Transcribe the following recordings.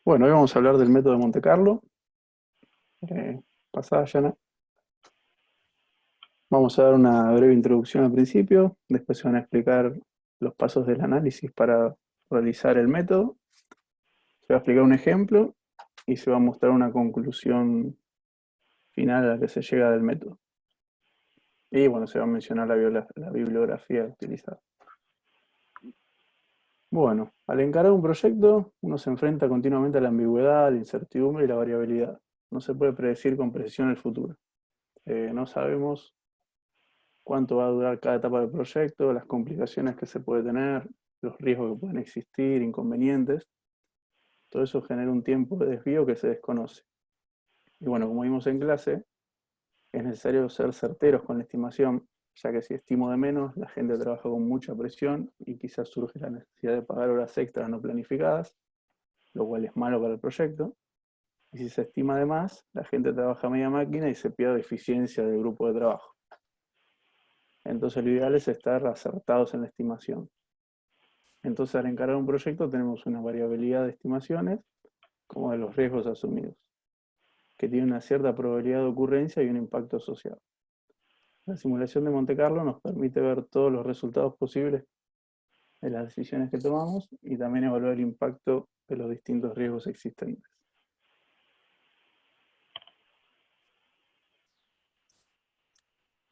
Bueno, hoy vamos a hablar del método de Monte Carlo. Pasada, Yana. Vamos a dar una breve introducción al principio, después se van a explicar los pasos del análisis para realizar el método, se va a explicar un ejemplo y se va a mostrar una conclusión final a la que se llega del método. Y bueno, se va a mencionar la bibliografía utilizada. Bueno, al encarar un proyecto, uno se enfrenta continuamente a la ambigüedad, la incertidumbre y la variabilidad. No se puede predecir con precisión el futuro. No sabemos cuánto va a durar cada etapa del proyecto, las complicaciones que se puede tener, los riesgos que pueden existir, inconvenientes. Todo eso genera un tiempo de desvío que se desconoce. Y bueno, como vimos en clase, es necesario ser certeros con la estimación, ya que si estimo de menos, la gente trabaja con mucha presión y quizás surge la necesidad de pagar horas extras no planificadas, lo cual es malo para el proyecto. Y si se estima de más, la gente trabaja a media máquina y se pierde eficiencia del grupo de trabajo. Entonces lo ideal es estar acertados en la estimación. Entonces, al encarar un proyecto tenemos una variabilidad de estimaciones, como de los riesgos asumidos, que tiene una cierta probabilidad de ocurrencia y un impacto social. La simulación de Monte Carlo nos permite ver todos los resultados posibles de las decisiones que tomamos y también evaluar el impacto de los distintos riesgos existentes.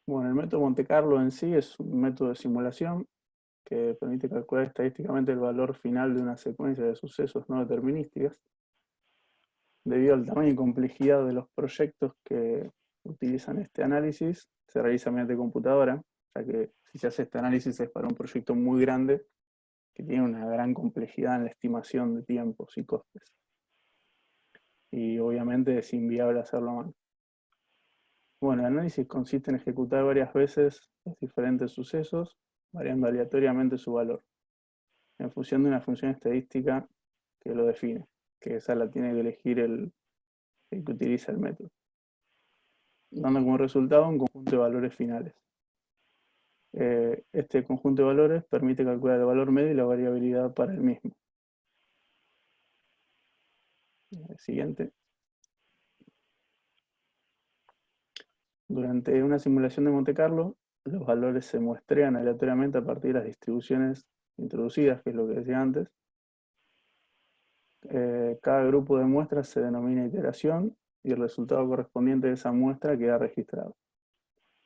Bueno, el método Monte Carlo en sí es un método de simulación que permite calcular estadísticamente el valor final de una secuencia de sucesos no determinísticas. Debido al tamaño y complejidad de los proyectos que utilizan este análisis, se realiza mediante computadora, ya que si se hace este análisis es para un proyecto muy grande que tiene una gran complejidad en la estimación de tiempos y costes. Y obviamente es inviable hacerlo a mano. Bueno, el análisis consiste en ejecutar varias veces los diferentes sucesos, variando aleatoriamente su valor, en función de una función estadística que lo define, que esa la tiene que elegir el que utiliza el método, dando como resultado un conjunto de valores finales. Este conjunto de valores permite calcular el valor medio y la variabilidad para el mismo. Siguiente. Durante una simulación de Monte Carlo, los valores se muestrean aleatoriamente a partir de las distribuciones introducidas, que es lo que decía antes. Cada grupo de muestras se denomina iteración y el resultado correspondiente de esa muestra queda registrado.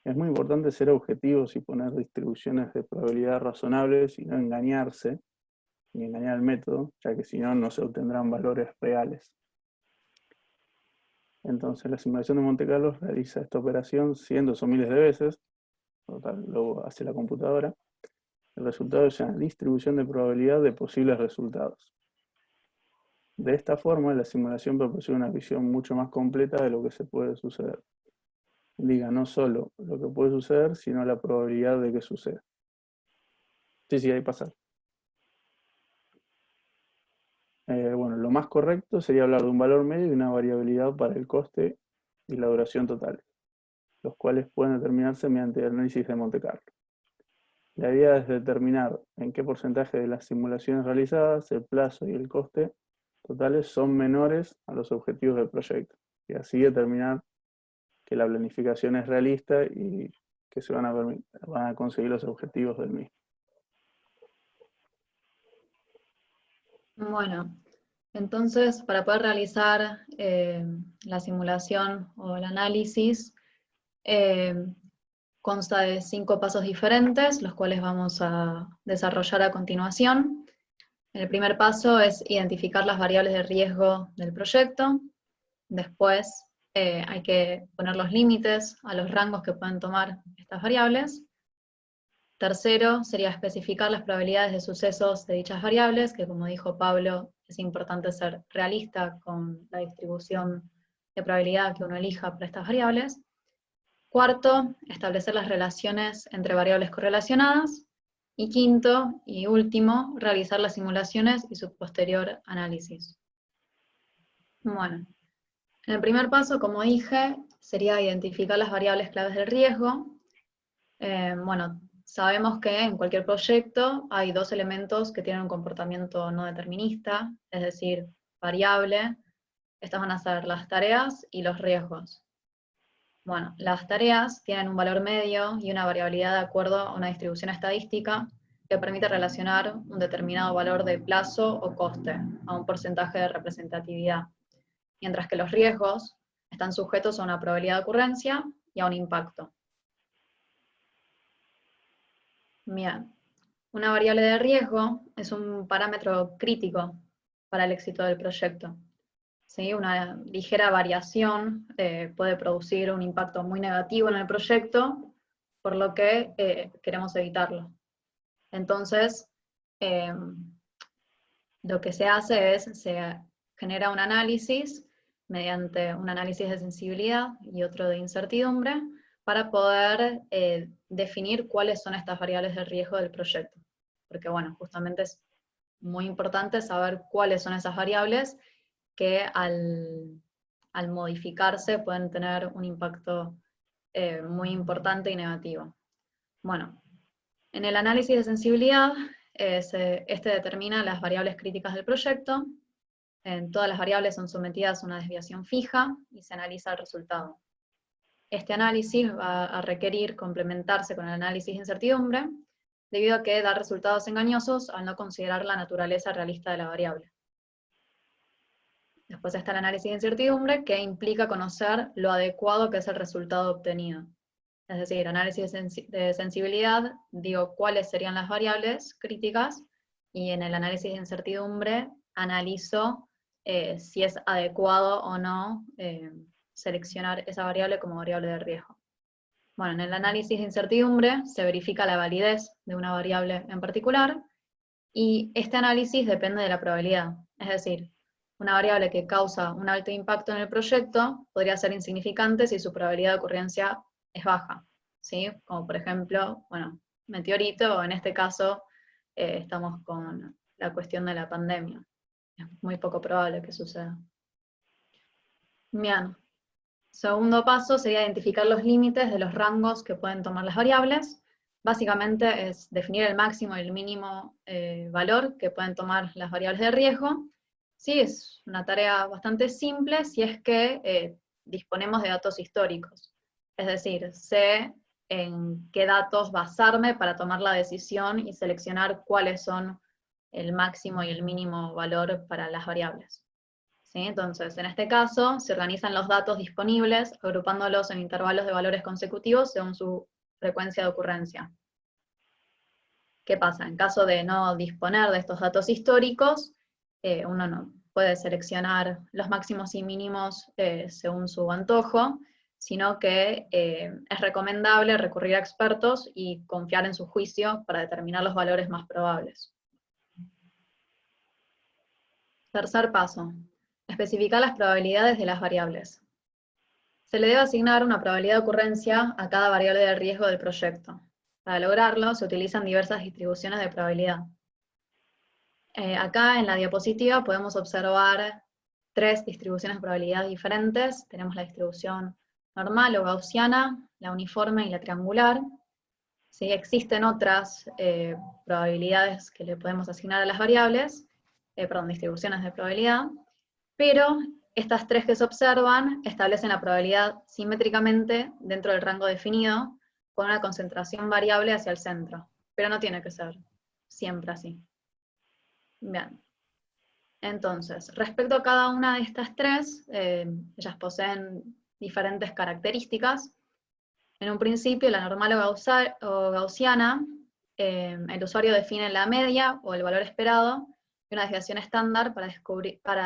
Es muy importante ser objetivos y poner distribuciones de probabilidad razonables y no engañarse, ni engañar al método, ya que si no, no se obtendrán valores reales. Entonces la simulación de Monte Carlo realiza esta operación cientos o miles de veces, total, luego hace la computadora. El resultado es una distribución de probabilidad de posibles resultados. De esta forma, la simulación proporciona una visión mucho más completa de lo que se puede suceder. Indica no solo lo que puede suceder, sino la probabilidad de que suceda. Sí, sí, ahí pasa. Bueno, lo más correcto sería hablar de un valor medio y una variabilidad para el coste y la duración total, los cuales pueden determinarse mediante el análisis de Monte Carlo. La idea es determinar en qué porcentaje de las simulaciones realizadas el plazo y el coste totales son menores a los objetivos del proyecto, y así determinar que la planificación es realista y que se van a conseguir los objetivos del mismo. Bueno, entonces para poder realizar la simulación o el análisis, eh, consta de 5 pasos diferentes, los cuales vamos a desarrollar a continuación. El primer paso es identificar las variables de riesgo del proyecto. Después hay que poner los límites a los rangos que pueden tomar estas variables. Tercero sería especificar las probabilidades de sucesos de dichas variables, que como dijo Pablo, es importante ser realista con la distribución de probabilidad que uno elija para estas variables. Cuarto, establecer las relaciones entre variables correlacionadas. Y quinto y último, realizar las simulaciones y su posterior análisis. Bueno, en el primer paso, como dije, sería identificar las variables claves del riesgo. Bueno, sabemos que en cualquier proyecto hay 2 elementos que tienen un comportamiento no determinista, es decir, variable, estas van a ser las tareas y los riesgos. Bueno, las tareas tienen un valor medio y una variabilidad de acuerdo a una distribución estadística que permite relacionar un determinado valor de plazo o coste a un porcentaje de representatividad, mientras que los riesgos están sujetos a una probabilidad de ocurrencia y a un impacto. Bien, una variable de riesgo es un parámetro crítico para el éxito del proyecto. ¿Sí? Una ligera variación puede producir un impacto muy negativo en el proyecto, por lo que queremos evitarlo. Entonces, lo que se hace es, se genera un análisis mediante un análisis de sensibilidad y otro de incertidumbre para poder definir cuáles son estas variables de riesgo del proyecto. Porque bueno, justamente es muy importante saber cuáles son esas variables que al modificarse pueden tener un impacto muy importante y negativo. Bueno, en el análisis de sensibilidad, este determina las variables críticas del proyecto. Todas las variables son sometidas a una desviación fija y se analiza el resultado. Este análisis va a requerir complementarse con el análisis de incertidumbre, debido a que da resultados engañosos al no considerar la naturaleza realista de la variable. Después está el análisis de incertidumbre, que implica conocer lo adecuado que es el resultado obtenido. Es decir, análisis de sensibilidad, digo cuáles serían las variables críticas, y en el análisis de incertidumbre analizo si es adecuado o no seleccionar esa variable como variable de riesgo. Bueno, en el análisis de incertidumbre se verifica la validez de una variable en particular, y este análisis depende de la probabilidad. Es decir, una variable que causa un alto impacto en el proyecto podría ser insignificante si su probabilidad de ocurrencia es baja, ¿sí? Como por ejemplo, bueno, meteorito, o en este caso estamos con la cuestión de la pandemia. Es muy poco probable que suceda. Bien. Segundo paso sería identificar los límites de los rangos que pueden tomar las variables. Básicamente es definir el máximo y el mínimo valor que pueden tomar las variables de riesgo. Sí, es una tarea bastante simple si es que disponemos de datos históricos. Es decir, sé en qué datos basarme para tomar la decisión y seleccionar cuáles son el máximo y el mínimo valor para las variables. ¿Sí? Entonces, en este caso, se organizan los datos disponibles, agrupándolos en intervalos de valores consecutivos según su frecuencia de ocurrencia. ¿Qué pasa? En caso de no disponer de estos datos históricos, uno no puede seleccionar los máximos y mínimos según su antojo, sino que es recomendable recurrir a expertos y confiar en su juicio para determinar los valores más probables. Tercer paso. Especificar las probabilidades de las variables. Se le debe asignar una probabilidad de ocurrencia a cada variable de riesgo del proyecto. Para lograrlo, se utilizan diversas distribuciones de probabilidad. Acá en la diapositiva podemos observar 3 distribuciones de probabilidad diferentes. Tenemos la distribución normal o gaussiana, la uniforme y la triangular. ¿Sí? Existen otras probabilidades que le podemos asignar a las variables, distribuciones de probabilidad, pero estas 3 que se observan establecen la probabilidad simétricamente dentro del rango definido, con una concentración variable hacia el centro, pero no tiene que ser siempre así. Bien. Entonces, respecto a cada una de estas 3, ellas poseen diferentes características. En un principio, la normal o gaussiana, el usuario define la media o el valor esperado y una desviación estándar para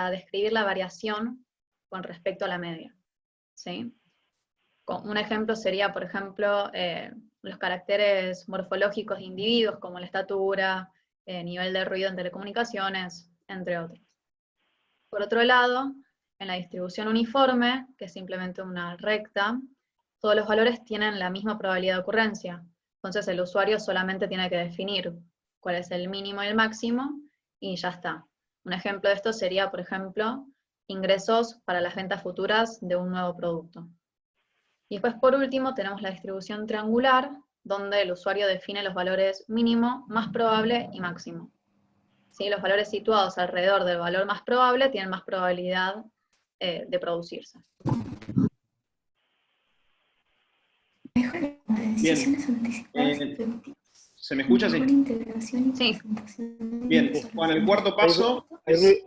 describir la variación con respecto a la media. ¿Sí? Un ejemplo sería, por ejemplo, los caracteres morfológicos de individuos, como la estatura, nivel de ruido en telecomunicaciones, entre otros. Por otro lado, en la distribución uniforme, que es simplemente una recta, todos los valores tienen la misma probabilidad de ocurrencia. Entonces el usuario solamente tiene que definir cuál es el mínimo y el máximo, y ya está. Un ejemplo de esto sería, por ejemplo, ingresos para las ventas futuras de un nuevo producto. Y después, por último, tenemos la distribución triangular, donde el usuario define los valores mínimo, más probable y máximo. ¿sí? Los valores situados alrededor del valor más probable tienen más probabilidad de producirse. Bien. ¿Se me escucha? Sí. Sí. Bien, bueno, el cuarto paso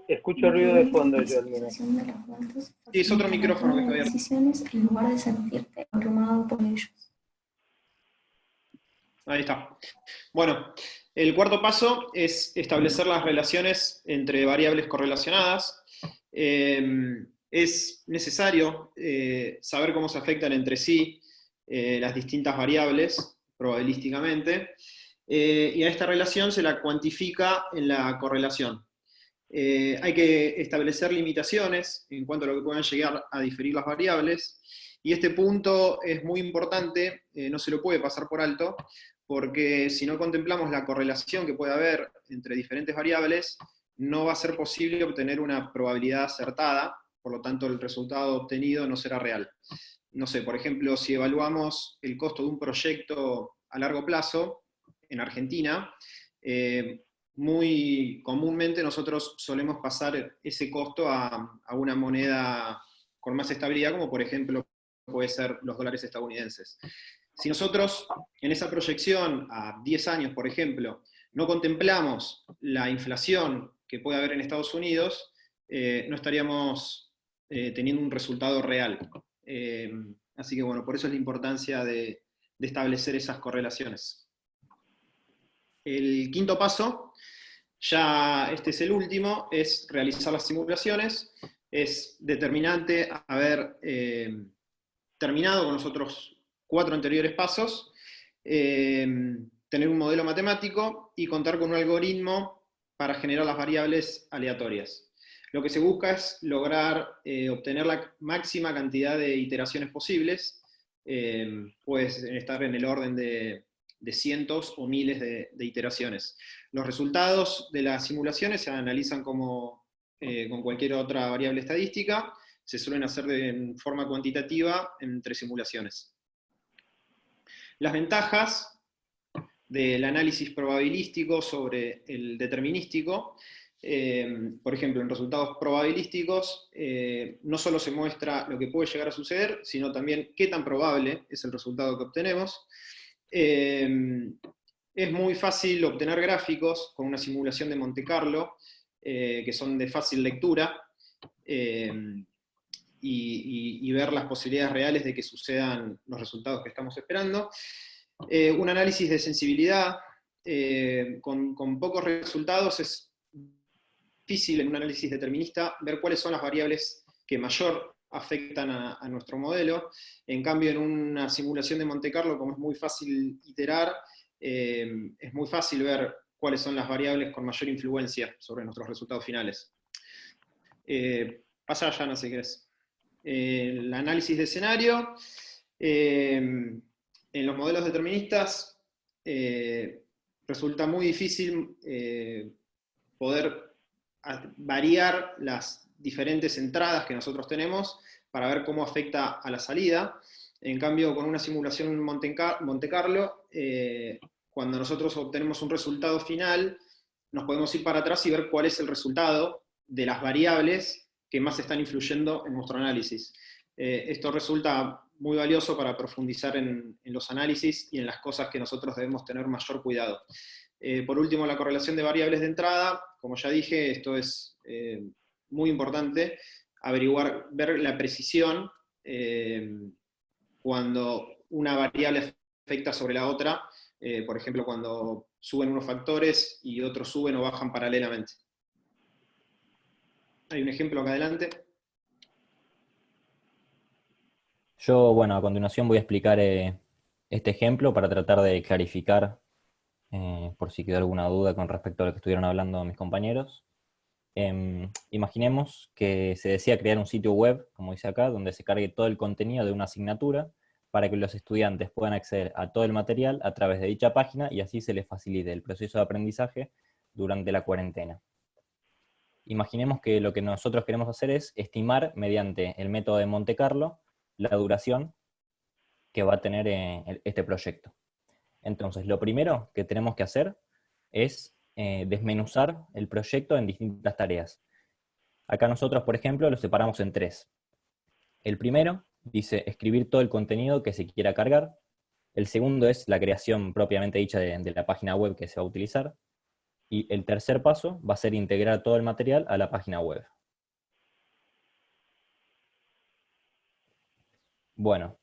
Escucho ruido de fondo yo al menos. Sí, es otro micrófono que está abierto. Decisiones en lugar de sentirte abrumado por ellos. Ahí está. Bueno, el cuarto paso es establecer las relaciones entre variables correlacionadas. Es necesario saber cómo se afectan entre sí las distintas variables, probabilísticamente, y a esta relación se la cuantifica en la correlación. Hay que establecer limitaciones en cuanto a lo que puedan llegar a diferir las variables, y este punto es muy importante, no se lo puede pasar por alto, porque si no contemplamos la correlación que puede haber entre diferentes variables, no va a ser posible obtener una probabilidad acertada, por lo tanto el resultado obtenido no será real. No sé, por ejemplo, si evaluamos el costo de un proyecto a largo plazo en Argentina, muy comúnmente nosotros solemos pasar ese costo a una moneda con más estabilidad, como por ejemplo puede ser los dólares estadounidenses. Si nosotros en esa proyección a 10 años, por ejemplo, no contemplamos la inflación que puede haber en Estados Unidos, no estaríamos teniendo un resultado real. Así que bueno, por eso es la importancia de establecer esas correlaciones. El quinto paso, ya este es el último, es realizar las simulaciones. Es determinante haber terminado con los otros 4 anteriores pasos, tener un modelo matemático y contar con un algoritmo para generar las variables aleatorias. Lo que se busca es lograr obtener la máxima cantidad de iteraciones posibles, puede estar en el orden de cientos o miles de iteraciones. Los resultados de las simulaciones se analizan como con cualquier otra variable estadística, se suelen hacer de forma cuantitativa entre simulaciones. Las ventajas del análisis probabilístico sobre el determinístico, por ejemplo, en resultados probabilísticos, no solo se muestra lo que puede llegar a suceder, sino también qué tan probable es el resultado que obtenemos. Es muy fácil obtener gráficos con una simulación de Monte Carlo, que son de fácil lectura, y ver las posibilidades reales de que sucedan los resultados que estamos esperando. Un análisis de sensibilidad con pocos resultados es difícil en un análisis determinista ver cuáles son las variables que mayor afectan a nuestro modelo. En cambio, en una simulación de Monte Carlo, como es muy fácil iterar, es muy fácil ver cuáles son las variables con mayor influencia sobre nuestros resultados finales. Pasa ya, no sé qué es. El análisis de escenario. En los modelos deterministas resulta muy difícil poder variar las diferentes entradas que nosotros tenemos para ver cómo afecta a la salida. En cambio, con una simulación Monte Carlo, cuando nosotros obtenemos un resultado final, nos podemos ir para atrás y ver cuál es el resultado de las variables que más están influyendo en nuestro análisis. Esto resulta muy valioso para profundizar en los análisis y en las cosas que nosotros debemos tener mayor cuidado. Por último, la correlación de variables de entrada. Como ya dije, esto es muy importante, averiguar, ver la precisión cuando una variable afecta sobre la otra, por ejemplo, cuando suben unos factores y otros suben o bajan paralelamente. Hay un ejemplo acá adelante. Yo, bueno, a continuación voy a explicar este ejemplo para tratar de clarificar, por si quedó alguna duda con respecto a lo que estuvieron hablando mis compañeros. Imaginemos que se desea crear un sitio web, como dice acá, donde se cargue todo el contenido de una asignatura para que los estudiantes puedan acceder a todo el material a través de dicha página y así se les facilite el proceso de aprendizaje durante la cuarentena. Imaginemos que lo que nosotros queremos hacer es estimar, mediante el método de Monte Carlo, la duración que va a tener este proyecto. Entonces, lo primero que tenemos que hacer es desmenuzar el proyecto en distintas tareas. Acá nosotros, por ejemplo, lo separamos en 3. El primero dice escribir todo el contenido que se quiera cargar. El segundo es la creación propiamente dicha de la página web que se va a utilizar. Y el tercer paso va a ser integrar todo el material a la página web. Bueno,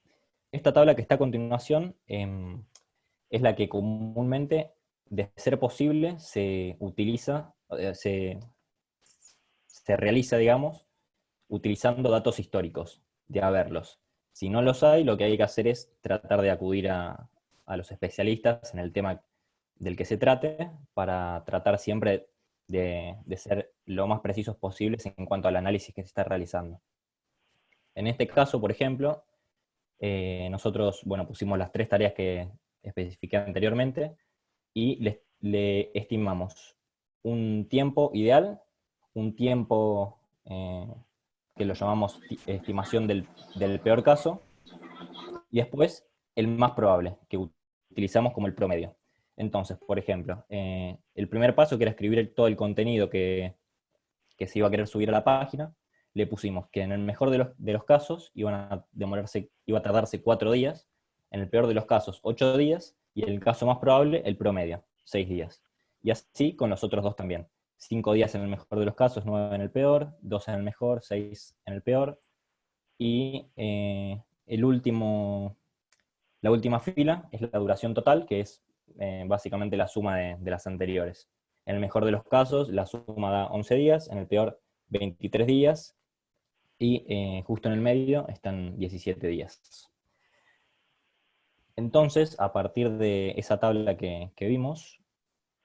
esta tabla que está a continuación es la que comúnmente, de ser posible, se utiliza, se realiza, digamos, utilizando datos históricos, de haberlos. Si no los hay, lo que hay que hacer es tratar de acudir a los especialistas en el tema del que se trate, para tratar siempre de ser lo más precisos posibles en cuanto al análisis que se está realizando. En este caso, por ejemplo, nosotros, bueno, pusimos las 3 tareas que especifiqué anteriormente y le estimamos un tiempo ideal, un tiempo que lo llamamos estimación del peor caso, y después el más probable, que utilizamos como el promedio. Entonces, por ejemplo, el primer paso, que era escribir todo el contenido que se iba a querer subir a la página, le pusimos que en el mejor de los casos iba a tardarse 4 días, en el peor de los casos 8 días, y en el caso más probable, el promedio, 6 días. Y así con los otros 2 también. 5 días en el mejor de los casos, 9 en el peor, 2 en el mejor, 6 en el peor. Y la última fila es la duración total, que es básicamente la suma de las anteriores. En el mejor de los casos, la suma da 11 días, en el peor 23 días, y justo en el medio están 17 días. Entonces, a partir de esa tabla que vimos,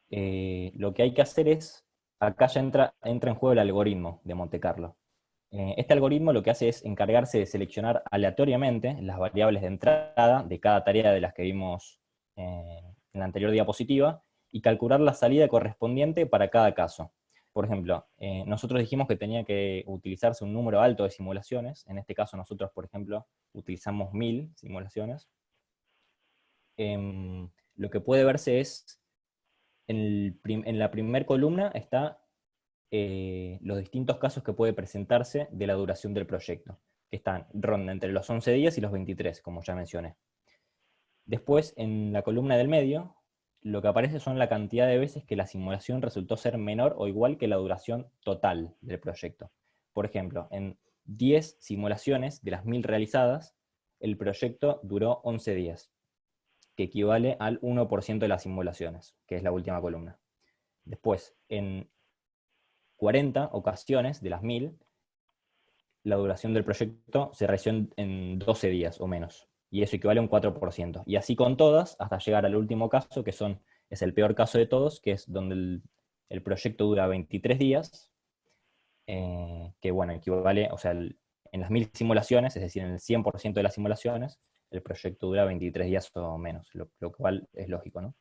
lo que hay que hacer es, acá ya entra en juego el algoritmo de Monte Carlo. Este algoritmo lo que hace es encargarse de seleccionar aleatoriamente las variables de entrada de cada tarea de las que vimos en la anterior diapositiva, y calcular la salida correspondiente para cada caso. Por ejemplo, nosotros dijimos que tenía que utilizarse un número alto de simulaciones. En este caso nosotros, por ejemplo, utilizamos 1000 simulaciones. Lo que puede verse es, en la primera columna está los distintos casos que puede presentarse de la duración del proyecto, que ronda entre los 11 días y los 23, como ya mencioné. Después, en la columna del medio, lo que aparece son la cantidad de veces que la simulación resultó ser menor o igual que la duración total del proyecto. Por ejemplo, en 10 simulaciones de las 1000 realizadas, el proyecto duró 11 días, que equivale al 1% de las simulaciones, que es la última columna. Después, en 40 ocasiones de las 1000, la duración del proyecto se realizó en 12 días o menos, y eso equivale a un 4%. Y así con todas, hasta llegar al último caso, que es el peor caso de todos, que es donde el proyecto dura 23 días, que bueno, equivale, o sea, en las 1000 simulaciones, es decir, en el 100% de las simulaciones, el proyecto dura 23 días o menos, lo cual es lógico, ¿no?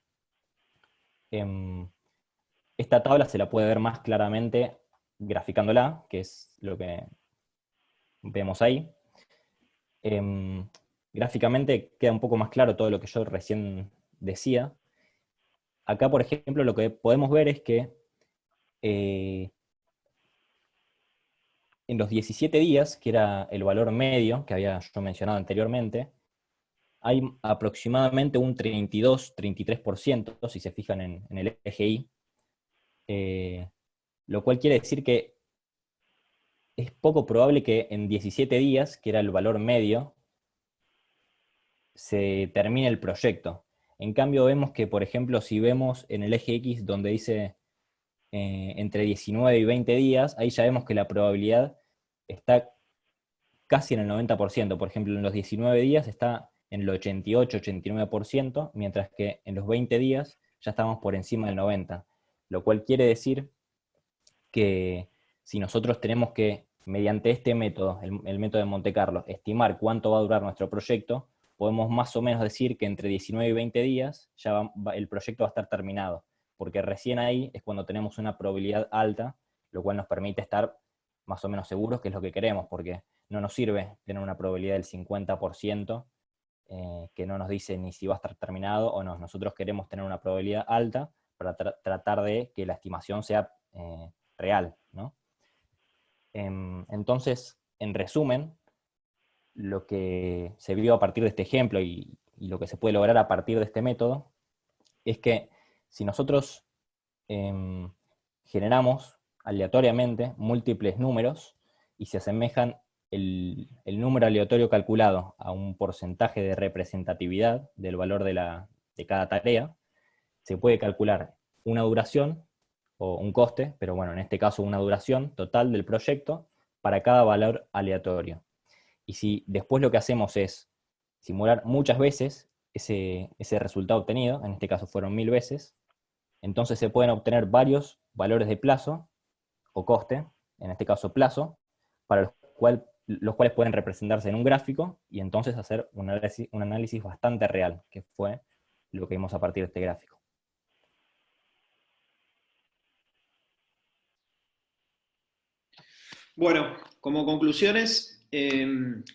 Esta tabla se la puede ver más claramente graficándola, que es lo que vemos ahí. Gráficamente queda un poco más claro todo lo que yo recién decía. Acá, por ejemplo, lo que podemos ver es que en los 17 días, que era el valor medio que había yo mencionado anteriormente, hay aproximadamente un 32-33%, si se fijan en el eje Y, lo cual quiere decir que es poco probable que en 17 días, que era el valor medio, se termine el proyecto. En cambio vemos que, por ejemplo, si vemos en el eje X donde dice entre 19 y 20 días, ahí ya vemos que la probabilidad está casi en el 90%. Por ejemplo, en los 19 días está en el 88-89%, mientras que en los 20 días ya estamos por encima del 90%. Lo cual quiere decir que si nosotros tenemos que, mediante este método, el método de Monte Carlo, estimar cuánto va a durar nuestro proyecto, podemos más o menos decir que entre 19 y 20 días ya el proyecto va a estar terminado, porque recién ahí es cuando tenemos una probabilidad alta, lo cual nos permite estar más o menos seguros que es lo que queremos, porque no nos sirve tener una probabilidad del 50%, que no nos dice ni si va a estar terminado o no. Nosotros queremos tener una probabilidad alta para tratar de que la estimación sea real, ¿no? Entonces, en resumen, lo que se vio a partir de este ejemplo y lo que se puede lograr a partir de este método es que si nosotros generamos aleatoriamente múltiples números y se asemejan el número aleatorio calculado a un porcentaje de representatividad del valor de cada tarea, se puede calcular una duración o un coste, pero bueno, en este caso una duración total del proyecto para cada valor aleatorio. Y si después lo que hacemos es simular muchas veces ese resultado obtenido, en este caso fueron 1000 veces, entonces se pueden obtener varios valores de plazo o coste, en este caso plazo, para los cuales pueden representarse en un gráfico y entonces hacer un análisis bastante real, que fue lo que vimos a partir de este gráfico. Bueno, como conclusiones,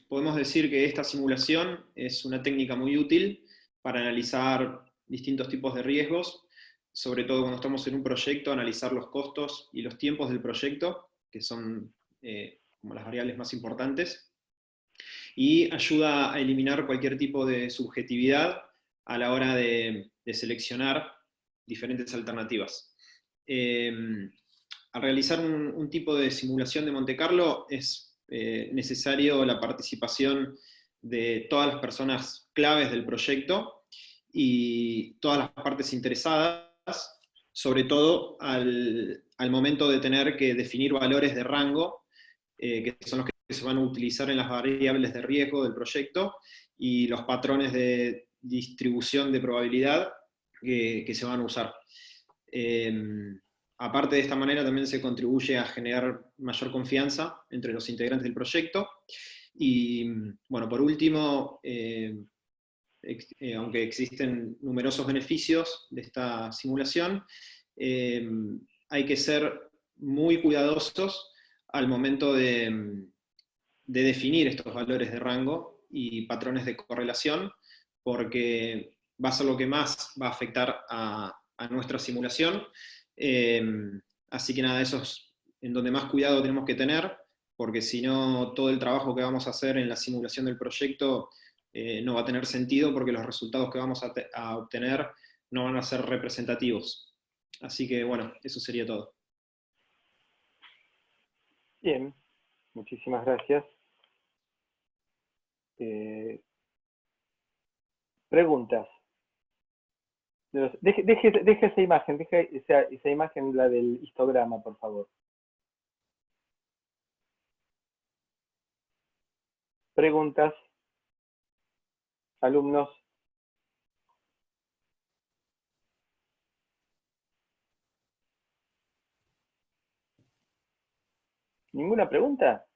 podemos decir que esta simulación es una técnica muy útil para analizar distintos tipos de riesgos, sobre todo cuando estamos en un proyecto, analizar los costos y los tiempos del proyecto, que son como las variables más importantes, y ayuda a eliminar cualquier tipo de subjetividad a la hora de seleccionar diferentes alternativas. Al realizar un tipo de simulación de Monte Carlo es necesario la participación de todas las personas claves del proyecto y todas las partes interesadas, sobre todo al momento de tener que definir valores de rango, que son los que se van a utilizar en las variables de riesgo del proyecto, y los patrones de distribución de probabilidad que se van a usar. Aparte de esta manera también se contribuye a generar mayor confianza entre los integrantes del proyecto. Y bueno, por último, aunque existen numerosos beneficios de esta simulación, hay que ser muy cuidadosos al momento de definir estos valores de rango y patrones de correlación, porque va a ser lo que más va a afectar a nuestra simulación. Así que nada, eso es en donde más cuidado tenemos que tener, porque si no, todo el trabajo que vamos a hacer en la simulación del proyecto no va a tener sentido, porque los resultados que vamos a obtener no van a ser representativos. Así que bueno, eso sería todo. Bien, muchísimas gracias. Preguntas. Deje esa imagen, esa imagen, la del histograma, por favor. Preguntas. Alumnos. ¿Ninguna pregunta?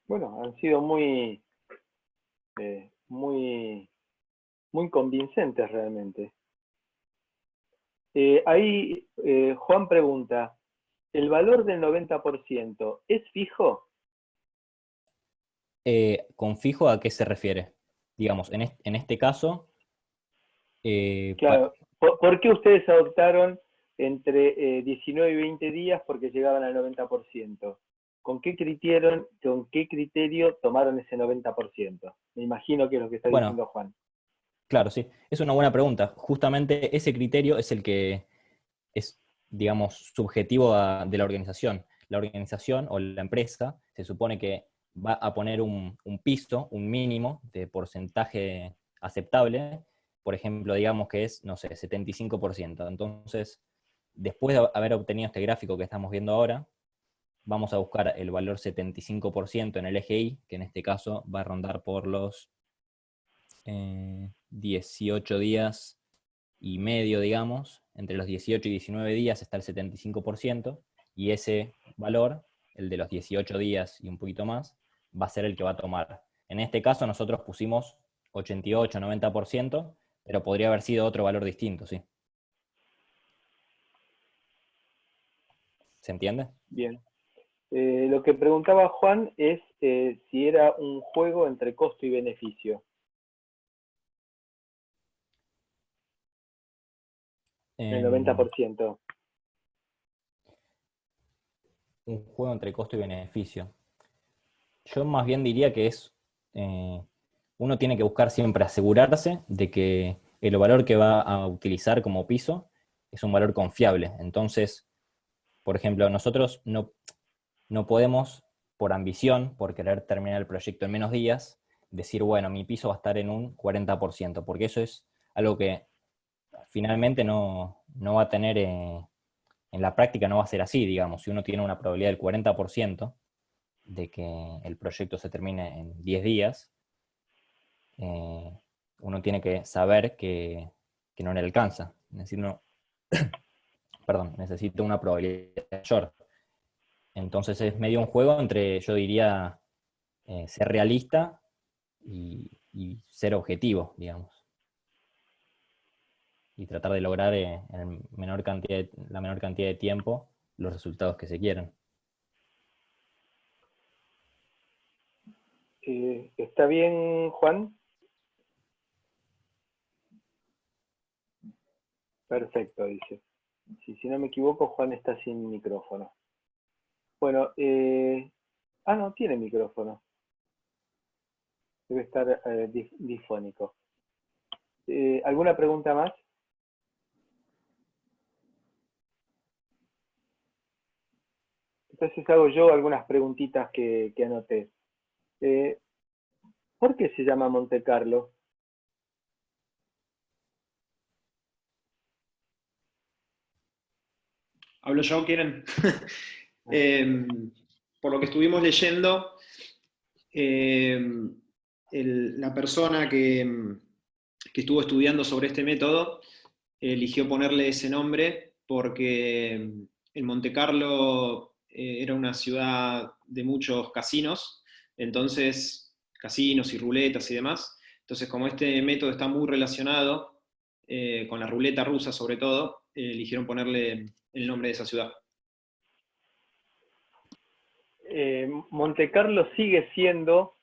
Bueno, han sido muy convincentes realmente. Ahí Juan pregunta, ¿el valor del 90% es fijo? ¿Con fijo a qué se refiere? Digamos, en este caso... Claro, ¿por qué ustedes adoptaron entre 19 y 20 días porque llegaban al 90%? ¿Con qué criterio tomaron ese 90%? Me imagino que es lo que está diciendo Juan. Claro, sí. Es una buena pregunta. Justamente ese criterio es el que es, digamos, subjetivo de la organización. La organización o la empresa se supone que va a poner un piso, un mínimo de porcentaje aceptable. Por ejemplo, digamos que es, no sé, 75%. Entonces, después de haber obtenido este gráfico que estamos viendo ahora, vamos a buscar el valor 75% en el eje Y, que en este caso va a rondar por los 18 días y medio, digamos. Entre los 18 y 19 días está el 75%, y ese valor, el de los 18 días y un poquito más, va a ser el que va a tomar. En este caso nosotros pusimos 88-90%, pero podría haber sido otro valor distinto, ¿sí? ¿Se entiende? Bien. Lo que preguntaba Juan es si era un juego entre costo y beneficio. El 90%. Un juego entre costo y beneficio. Yo más bien diría que es, uno tiene que buscar siempre asegurarse de que el valor que va a utilizar como piso es un valor confiable. Entonces, por ejemplo, nosotros no podemos, por ambición, por querer terminar el proyecto en menos días, decir, bueno, mi piso va a estar en un 40%, porque eso es algo que finalmente no va a tener, en la práctica no va a ser así, digamos. Si uno tiene una probabilidad del 40% de que el proyecto se termine en 10 días, uno tiene que saber que no le alcanza. Necesita una probabilidad mayor. Entonces es medio un juego entre, yo diría, ser realista y ser objetivo, digamos. Y tratar de lograr en la menor cantidad de tiempo los resultados que se quieren. ¿Está bien, Juan? Perfecto, dice. Si no me equivoco, Juan está sin micrófono. Bueno, no, tiene micrófono. Debe estar difónico. ¿Alguna pregunta más? Entonces hago yo algunas preguntitas que anoté. ¿Por qué se llama Monte Carlo? ¿Hablo yo? ¿Quieren? Por lo que estuvimos leyendo, la persona que estuvo estudiando sobre este método eligió ponerle ese nombre porque en Monte Carlo era una ciudad de muchos casinos, entonces casinos y ruletas y demás. Entonces, como este método está muy relacionado con la ruleta rusa sobre todo, eligieron ponerle el nombre de esa ciudad. Monte Carlo sigue siendo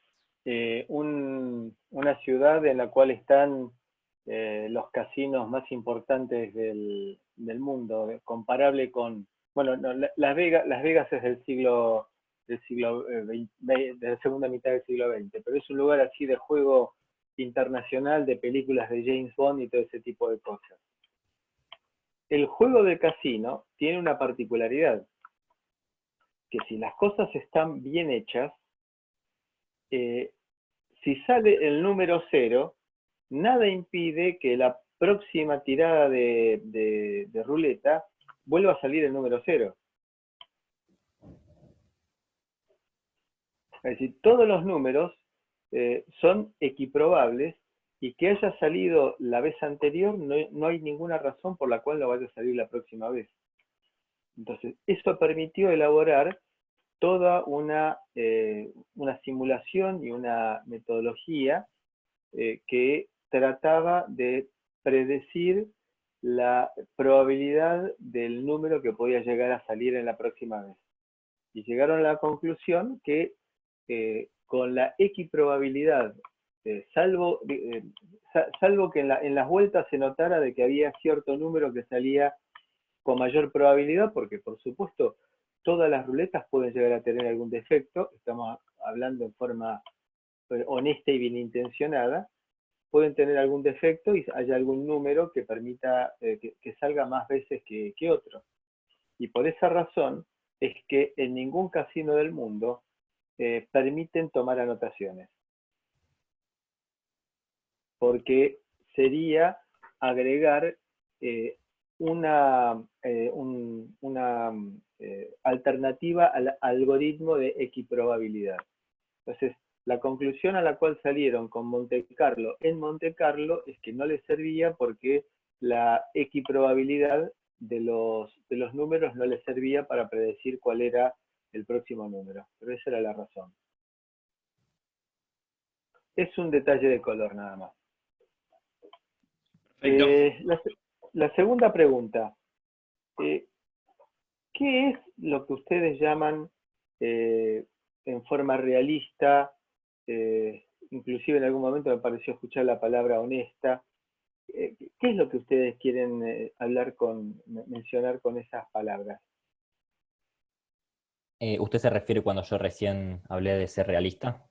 una ciudad en la cual están los casinos más importantes del mundo, comparable con, bueno, no, Las Vegas es de la segunda mitad del siglo XX, pero es un lugar así de juego internacional, de películas de James Bond y todo ese tipo de cosas. El juego del casino tiene una particularidad, que si las cosas están bien hechas, si sale el número 0, nada impide que la próxima tirada de ruleta vuelva a salir el número 0. Es decir, todos los números son equiprobables y que haya salido la vez anterior no hay ninguna razón por la cual no vaya a salir la próxima vez. Entonces, eso permitió elaborar toda una simulación y una metodología que trataba de predecir la probabilidad del número que podía llegar a salir en la próxima vez. Y llegaron a la conclusión que con la equiprobabilidad, salvo que en las vueltas se notara de que había cierto número que salía con mayor probabilidad, porque por supuesto todas las ruletas pueden llegar a tener algún defecto, estamos hablando en forma honesta y bien intencionada, pueden tener algún defecto y haya algún número que permita que salga más veces que otro. Y por esa razón es que en ningún casino del mundo permiten tomar anotaciones. Porque sería agregar una alternativa al algoritmo de equiprobabilidad. Entonces, la conclusión a la cual salieron con Monte Carlo en Monte Carlo es que no les servía porque la equiprobabilidad de los números no les servía para predecir cuál era el próximo número. Pero esa era la razón. Es un detalle de color nada más. La segunda pregunta. ¿Qué es lo que ustedes llaman en forma realista, inclusive en algún momento me pareció escuchar la palabra honesta. ¿Qué es lo que ustedes quieren mencionar con esas palabras? ¿Usted se refiere cuando yo recién hablé de ser realista?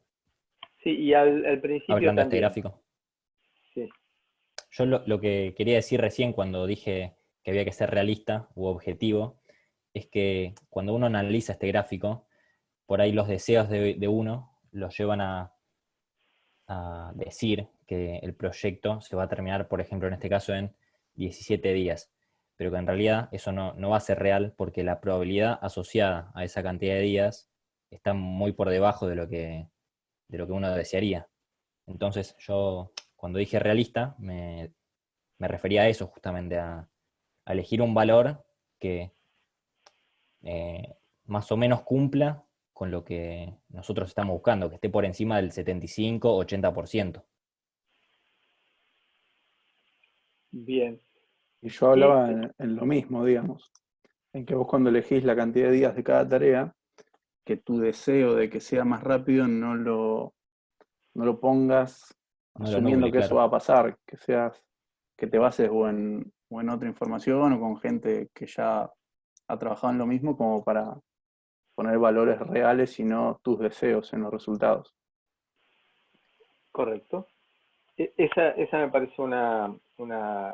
Sí, y al principio Hablando de este también. gráfico. Sí. Yo lo que quería decir recién cuando dije que había que ser realista u objetivo, es que cuando uno analiza este gráfico, por ahí los deseos de uno los llevan a decir que el proyecto se va a terminar, por ejemplo, en este caso, en 17 días. Pero que en realidad eso no va a ser real porque la probabilidad asociada a esa cantidad de días está muy por debajo de lo que uno desearía. Entonces yo, cuando dije realista, me refería a eso justamente, a elegir un valor que más o menos cumpla con lo que nosotros estamos buscando, que esté por encima del 75-80%. Bien. Y yo hablaba en lo mismo, digamos, en que vos cuando elegís la cantidad de días de cada tarea, que tu deseo de que sea más rápido no lo pongas No lo asumiendo nuble, que eso claro. va a pasar, que te bases o en otra información o con gente que ya ha trabajado en lo mismo como para poner valores reales y no tus deseos en los resultados. Correcto. Esa me parece una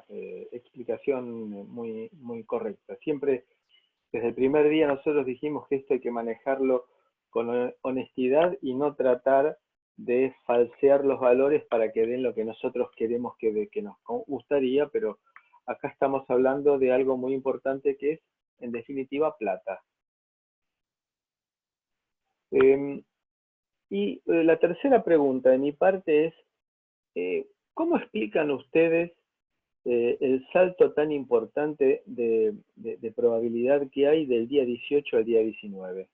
explicación muy, muy correcta. Siempre, desde el primer día, nosotros dijimos que esto hay que manejarlo con honestidad y no tratar de falsear los valores para que den lo que nosotros queremos que nos gustaría, pero acá estamos hablando de algo muy importante que es, en definitiva, plata. Y la tercera pregunta de mi parte es, ¿cómo explican ustedes el salto tan importante de probabilidad que hay del día 18 al día 19?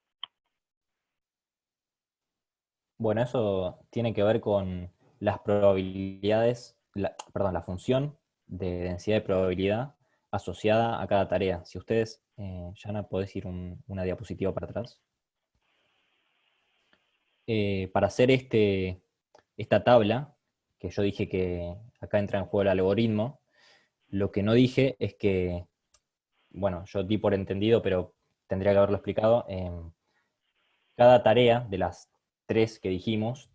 Bueno, eso tiene que ver con las probabilidades, la función de densidad de probabilidad asociada a cada tarea. Si ustedes, Yana, podés ir una diapositiva para atrás. Para hacer esta tabla, que yo dije que acá entra en juego el algoritmo, lo que no dije es que, bueno, yo di por entendido, pero tendría que haberlo explicado, cada tarea de las 3 que dijimos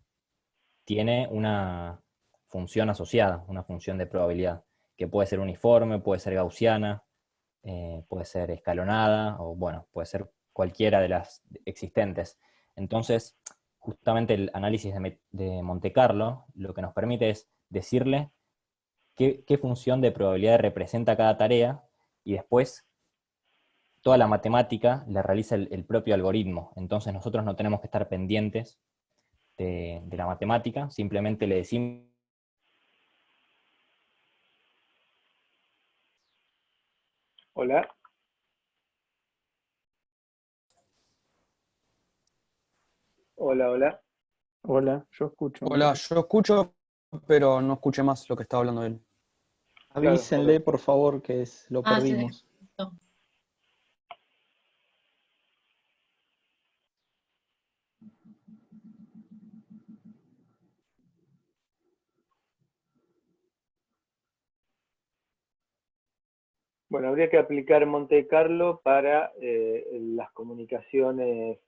tiene una función asociada, una función de probabilidad, que puede ser uniforme, puede ser gaussiana, puede ser escalonada, o bueno, puede ser cualquiera de las existentes. Entonces, justamente el análisis de Monte Carlo lo que nos permite es decirle qué función de probabilidad representa cada tarea, y después toda la matemática la realiza el propio algoritmo. Entonces nosotros no tenemos que estar pendientes de la matemática, simplemente le decimos. Hola. Hola, hola. Hola, yo escucho. Hola, yo escucho, pero no escuché más lo que estaba hablando él. Avísenle, por favor, que lo Ah, sí. perdimos. No. Bueno, habría que aplicar Monte Carlo para las comunicaciones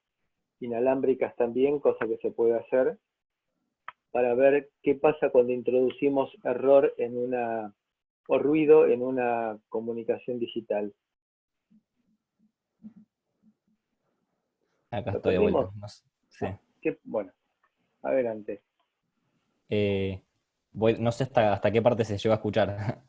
inalámbricas también, cosa que se puede hacer, para ver qué pasa cuando introducimos error o ruido en una comunicación digital. Acá ¿Lo estoy de vuelta. perdimos? No sé. Sí. Bueno, adelante. No sé hasta qué parte se llegó a escuchar.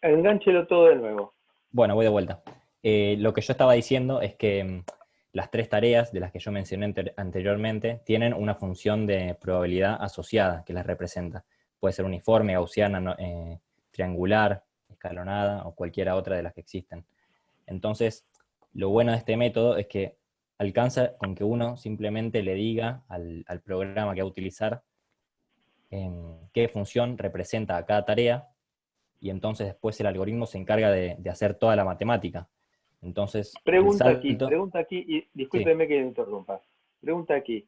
Engánchelo todo de nuevo. Bueno, voy de vuelta. Lo que yo estaba diciendo es que las 3 tareas de las que yo mencioné anteriormente tienen una función de probabilidad asociada que las representa. Puede ser uniforme, gaussiana, triangular, escalonada o cualquiera otra de las que existen. Entonces, lo bueno de este método es que alcanza con que uno simplemente le diga al programa que va a utilizar qué función representa a cada tarea, y entonces después el algoritmo se encarga de hacer toda la matemática. Entonces, el Pregunta salto... aquí, y discúlpeme que le interrumpa. Pregunta aquí, y discúlpeme que le interrumpa. Pregunta aquí,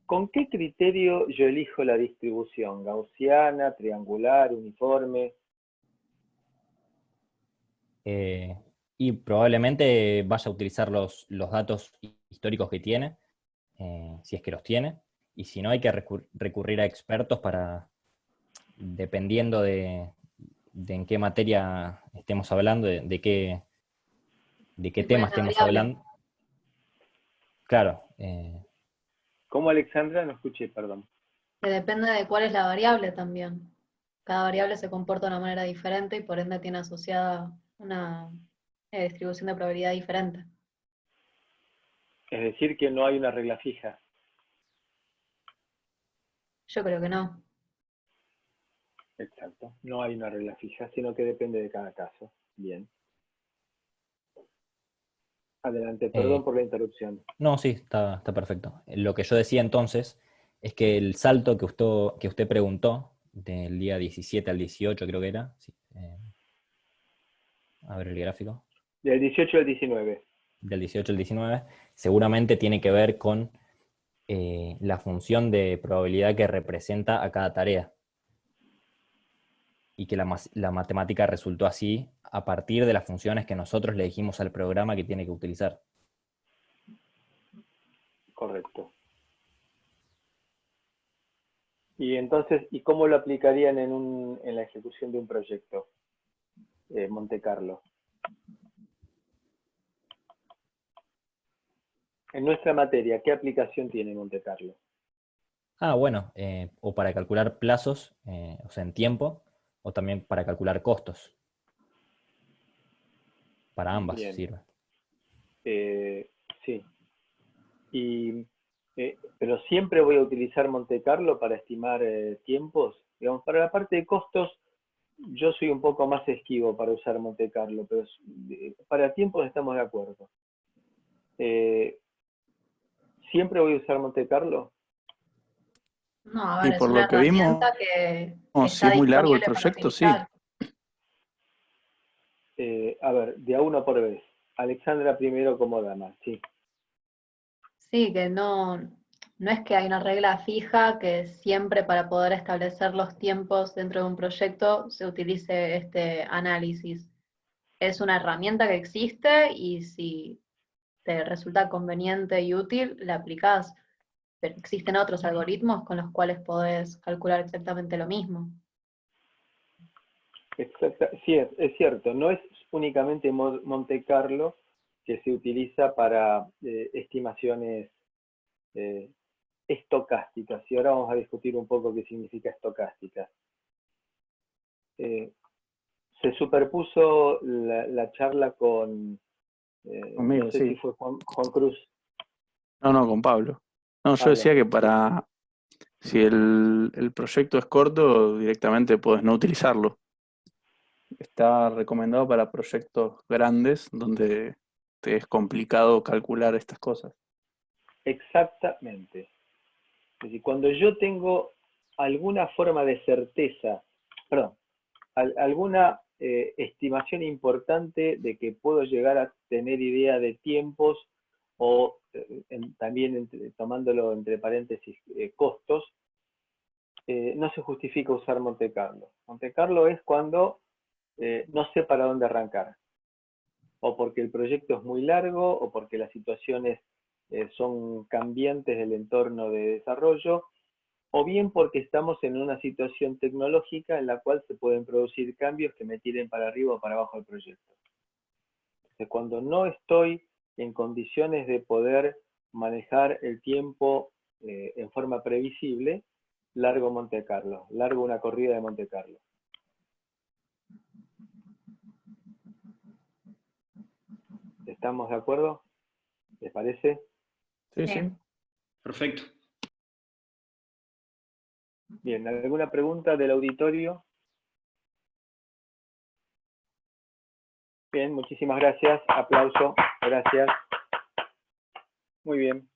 ¿con qué criterio yo elijo la distribución? ¿Gaussiana, triangular, uniforme? Y probablemente vaya a utilizar los datos históricos que tiene, si es que los tiene, y si no hay que recurrir a expertos para, dependiendo de en qué materia estemos hablando, de qué ¿Y cuál tema es la estemos variable? hablando. Claro, ¿Cómo, Alexandra? No escuché, perdón. Que depende de cuál es la variable también. Cada variable se comporta de una manera diferente y por ende tiene asociada una distribución de probabilidad diferente. Es decir, que no hay una regla fija. Yo creo que no. Exacto. No hay una regla fija, sino que depende de cada caso. Bien. Adelante, perdón por la interrupción. no, sí, está perfecto. Lo que yo decía entonces es que el salto que usted preguntó, del día 17 al 18 creo que era, sí, a ver el gráfico, Del 18 al 19. del 18 al 19, seguramente tiene que ver con la función de probabilidad que representa a cada tarea. Y que la matemática resultó así a partir de las funciones que nosotros le dijimos al programa que tiene que utilizar. Correcto. Y entonces, ¿y cómo lo aplicarían en la ejecución de un proyecto? Monte Carlo. En nuestra materia, ¿qué aplicación tiene Monte Carlo? Bueno, o para calcular plazos, o sea, en tiempo, o también para calcular costos. Para ambas Bien. sirve. Sí. Pero siempre voy a utilizar Monte Carlo para estimar tiempos. Digamos, para la parte de costos, yo soy un poco más esquivo para usar Monte Carlo, pero para tiempos estamos de acuerdo. ¿Siempre voy a usar Monte Carlo? No, a Y ver, es por una lo que herramienta vimos, que si está es muy largo el disponible para proyecto, sí. utilizar. A ver, de a uno por vez. Alexandra primero como dama, sí. Sí, que no es que hay una regla fija que siempre para poder establecer los tiempos dentro de un proyecto se utilice este análisis. Es una herramienta que existe y si te resulta conveniente y útil, la aplicás. Pero existen otros algoritmos con los cuales podés calcular exactamente lo mismo. Sí, es cierto. No es únicamente Monte Carlo que se utiliza para estimaciones estocásticas. Y ahora vamos a discutir un poco qué significa estocástica. Se superpuso la charla con, Conmigo, no sé si sí. fue Juan Cruz. No, con Pablo. No, yo Pablo. decía que si el proyecto es corto, directamente puedes no utilizarlo. Está recomendado para proyectos grandes donde te es complicado calcular estas cosas. Exactamente. Es decir, cuando yo tengo alguna forma de certeza, perdón, alguna estimación importante de que puedo llegar a tener idea de tiempos o también tomándolo entre paréntesis costos, no se justifica usar Monte Carlo. Monte Carlo es cuando no sé para dónde arrancar, o porque el proyecto es muy largo, o porque las situaciones son cambiantes del entorno de desarrollo, o bien porque estamos en una situación tecnológica en la cual se pueden producir cambios que me tiren para arriba o para abajo del proyecto. Entonces, cuando no estoy en condiciones de poder manejar el tiempo en forma previsible, largo Monte Carlo, largo una corrida de Monte Carlo. ¿Estamos de acuerdo? ¿Les parece? Sí, sí. Perfecto. Bien, ¿alguna pregunta del auditorio? Bien, muchísimas gracias. Aplauso. Gracias. Muy bien.